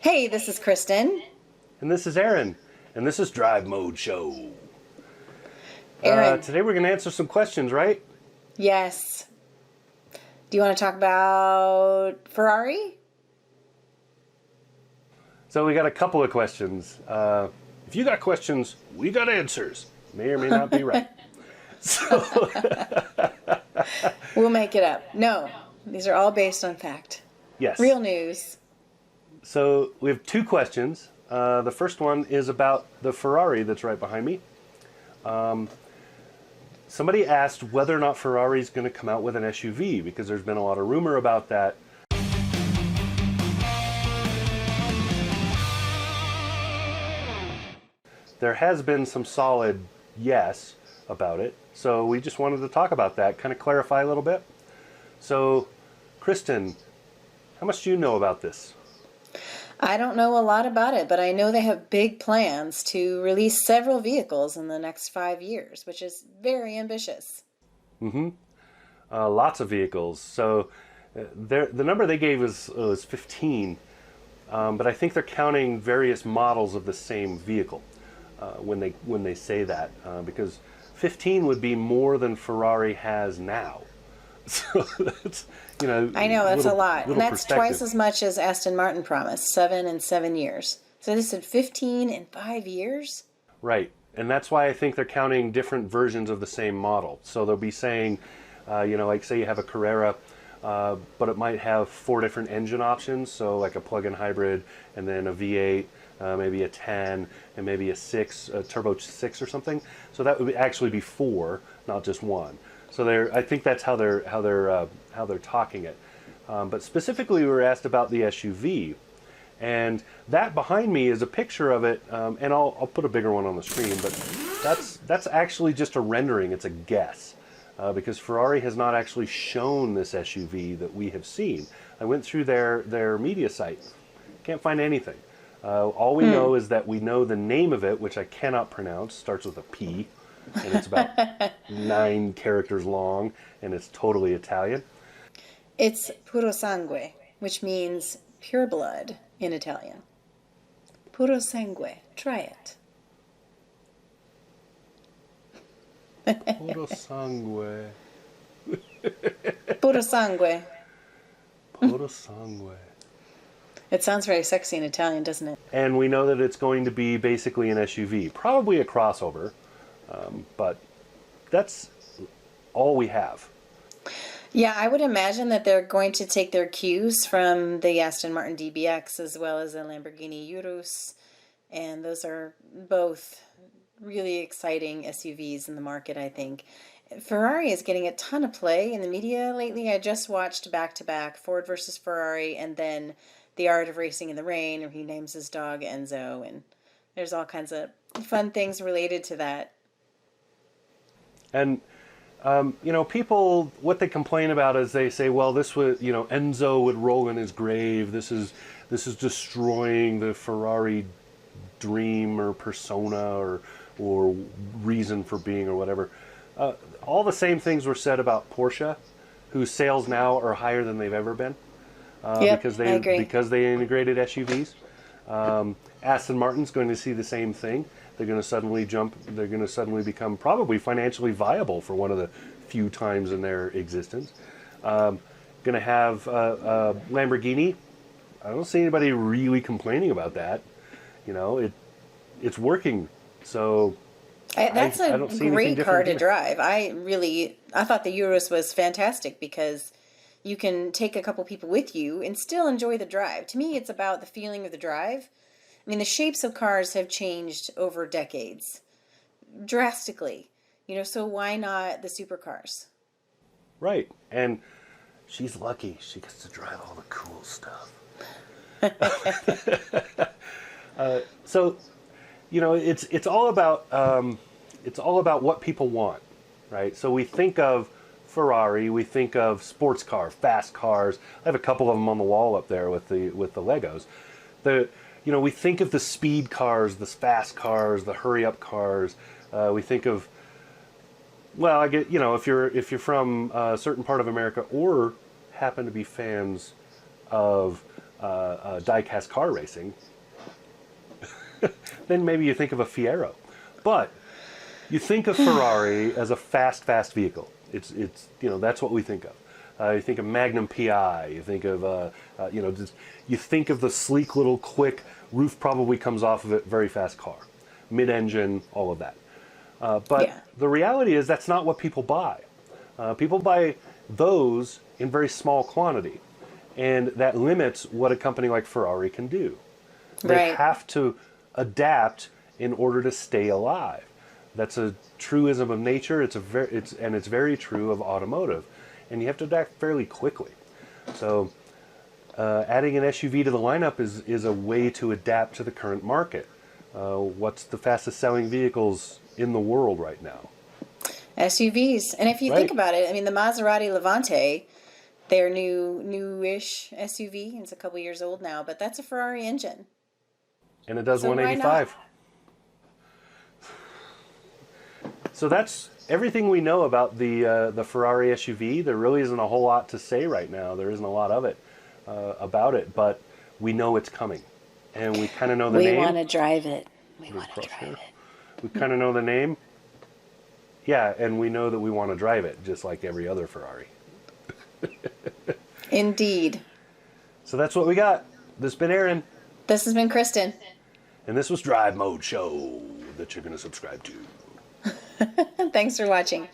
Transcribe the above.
Hey, this is Kristen. And this is Aaron, and this is Drive Mode Show. Aaron. Today we're going to answer some questions, right? Yes. Do you want to talk about Ferrari? So we got a couple of questions. If you got questions, we got answers. May or may not be right. So We'll make it up. No, these are all based on fact. yes. Real news. So we have two questions. The first one is about the Ferrari that's right behind me. Somebody asked whether or not Ferrari is going to come out with an SUV because there's been a lot of rumor about that. There has been some solid yes about it, so we just wanted to talk about that, kind of clarify a little bit. So, Kristen, how much do you know about this? I don't know a lot about it, but I know they have big plans to release several vehicles in the next 5 years, which is very ambitious. Lots of vehicles. So, the number they gave was 15, but I think they're counting various models of the same vehicle when they say that, because 15 would be more than Ferrari has now. So that's, I know, that's a lot. And that's perspective. twice as much as Aston Martin promised, 7 in 7 years. So they said 15 in 5 years? Right. And that's why I think they're counting different versions of the same model. So they'll be saying, like say you have a Carrera, but it might have 4 different engine options. So like a plug-in hybrid, and then a V8, maybe a 10, and maybe a turbo 6 or something. So that would actually be 4, not just 1. So I think that's how they're talking it. But specifically, we were asked about the SUV, and that behind me is a picture of it. And I'll put a bigger one on the screen, but that's actually just a rendering. It's a guess because Ferrari has not actually shown this SUV that we have seen. I went through their media site, can't find anything. All we know is that we know the name of it, which I cannot pronounce. Starts with a P. And it's about 9 characters long, and it's totally Italian. It's puro sangue, which means pure blood in Italian. Puro sangue. Try it. Puro sangue. Puro sangue. Puro sangue. It sounds very sexy in Italian, doesn't it? And we know that it's going to be basically an SUV, probably a crossover, but that's all we have. Yeah, I would imagine that they're going to take their cues from the Aston Martin DBX as well as the Lamborghini Urus, and those are both really exciting SUVs in the market, I think. Ferrari is getting a ton of play in the media lately. I just watched back-to-back Ford versus Ferrari and then The Art of Racing in the Rain, where he names his dog Enzo, and there's all kinds of fun things related to that. And people, what they complain about is they say, well, this would, Enzo would roll in his grave. This is destroying the Ferrari dream or persona or reason for being or whatever. All the same things were said about Porsche, whose sales now are higher than they've ever been. Yep, because I agree. they integrated SUVs. Aston Martin's going to see the same thing. They're going to suddenly become probably financially viable for one of the few times in their existence. Going to have Lamborghini. I don't see anybody really complaining about that. It's working. So That's I a don't see great anything car different to here. drive. I thought the Urus was fantastic because you can take a couple people with you and still enjoy the drive. To me, it's about the feeling of the drive. I mean, the shapes of cars have changed over decades, drastically. So why not the supercars? Right. And she's lucky. She gets to drive all the cool stuff. So, it's all about what people want, right? So we think of Ferrari, we think of sports cars, fast cars. I have a couple of them on the wall up there with the Legos. We think of the speed cars, the fast cars, the hurry up cars. We think of, well, I get, if you're from a certain part of America or happen to be fans of die-cast car racing, then maybe you think of a Fiero. But you think of Ferrari as a fast vehicle. It's that's what we think of. You think of Magnum PI. You think of you think of the sleek little quick roof probably comes off of it, very fast car, mid-engine, all of that. But the reality is that's not what people buy. People buy those in very small quantity, and that limits what a company like Ferrari can do. They have to adapt in order to stay alive. That's a truism of nature. It's very true of automotive, and you have to adapt fairly quickly. So, adding an SUV to the lineup is a way to adapt to the current market. What's the fastest selling vehicles in the world right now? SUVs. And if you think about it, I mean, the Maserati Levante, their newish SUV, it's a couple years old now, but that's a Ferrari engine. And it does 185. So that's everything we know about the Ferrari SUV. There really isn't a whole lot to say right now. There isn't a lot of it about it, but we know it's coming, and we kind of know the name. We want to drive it. We want to drive it. We kind of know the name. Yeah, and we know that we want to drive it, just like every other Ferrari. Indeed. So that's what we got. This has been Aaron. This has been Kristen. And this was Drive Mode Show that you're going to subscribe to. Thanks for watching.